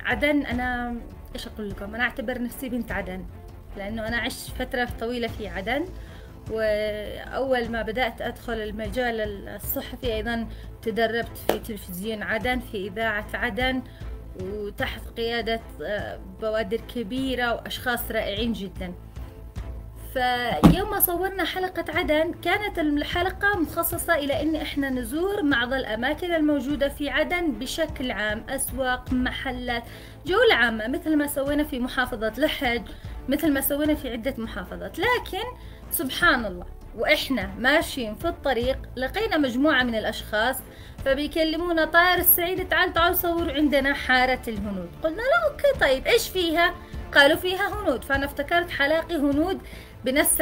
عدن أنا إيش أقول لكم، أنا أعتبر نفسي بنت عدن، لأنه أنا عشت فترة طويلة في عدن. وأول ما بدأت أدخل المجال الصحفي أيضا تدربت في تلفزيون عدن، في إذاعة عدن، وتحت قيادة بوادر كبيرة وأشخاص رائعين جدا. فيوم ما صورنا حلقة عدن كانت الحلقة مخصصة إلى إن إحنا نزور بعض الأماكن الموجودة في عدن بشكل عام، أسواق، محلات، جولة عامة، مثل ما سوينا في محافظة لحج، مثل ما سوينا في عدة محافظات. لكن سبحان الله، وإحنا ماشيين في الطريق لقينا مجموعة من الأشخاص فبيكلمونا: طائر السعيدة تعالوا صوروا عندنا حارة الهنود. قلنا لا أوكي، طيب إيش فيها؟ قالوا فيها هنود. فأنا افتكرت حلاقي هنود بنفس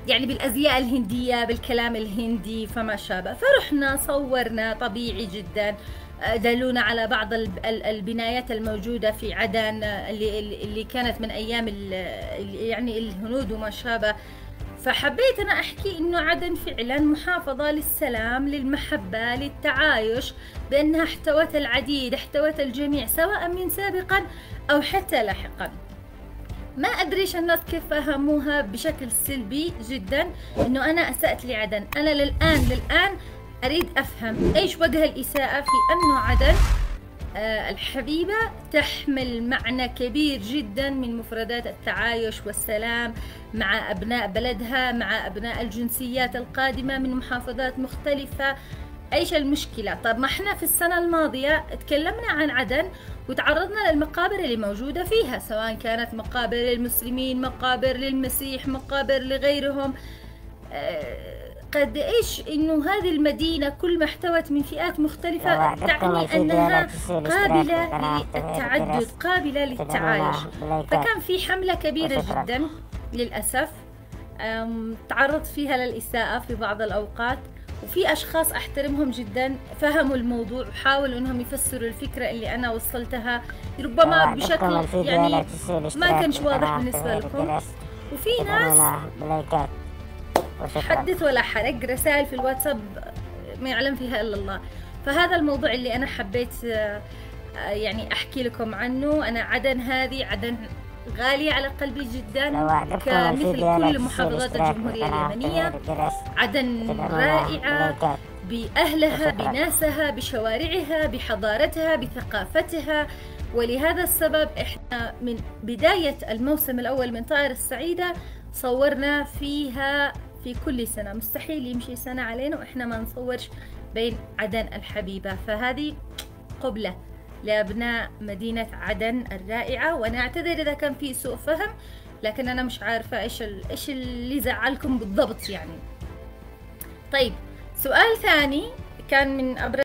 يعني بالأزياء الهندية، بالكلام الهندي فما شابه. فرحنا صورنا طبيعي جدا، دلونا على بعض البنايات الموجودة في عدن اللي كانت من أيام يعني الهنود وما شابه. فحبيت أنا أحكي إنه عدن فعلا محافظة للسلام، للمحبة، للتعايش، بأنها احتوت العديد، احتوت الجميع، سواء من سابقا أو حتى لاحقا. ما أدريش الناس كيف فهموها بشكل سلبي جدا إنه أنا أسأت لعدن. أنا للآن أريد أفهم إيش وجه الإساءة في أنه عدن الحبيبة تحمل معنى كبير جدا من مفردات التعايش والسلام مع أبناء بلدها، مع أبناء الجنسيات القادمة من محافظات مختلفة. ايش المشكلة؟ طب ما احنا في السنة الماضية تكلمنا عن عدن وتعرضنا للمقابر اللي موجودة فيها، سواء كانت مقابر للمسلمين، مقابر للمسيح، مقابر لغيرهم. قد ايش انه هذه المدينة كل ما احتوت من فئات مختلفة تعني انها قابلة للتعدد، قابلة للتعايش. فكان في حملة كبيرة جدا للأسف تعرضت فيها للإساءة في بعض الأوقات، وفي أشخاص أحترمهم جدا فهموا الموضوع وحاولوا أنهم يفسروا الفكرة اللي أنا وصلتها، ربما بشكل يعني ما كانش واضح بالنسبة لكم. وفي ناس حدث ولا حرج، رسائل في الواتساب ما يعلم فيها إلا الله. فهذا الموضوع اللي أنا حبيت يعني أحكي لكم عنه. أنا عدن هذه عدن غالية على قلبي جدا، كمثل كل محافظات الجمهورية اليمنية. عدن رائعة بأهلها، بناسها، بشوارعها، بحضارتها، بثقافتها. ولهذا السبب احنا من بداية الموسم الأول من طائر السعيدة صورنا فيها في كل سنة. مستحيل يمشي سنة علينا وإحنا ما نصورش بين عدن الحبيبة. فهذه قبلة لأبناء مدينة عدن الرائعة. وأنا أعتذر إذا كان في سوء فهم، لكن أنا مش عارفة إيش اللي زعلكم بالضبط يعني. طيب، سؤال ثاني كان من أبرز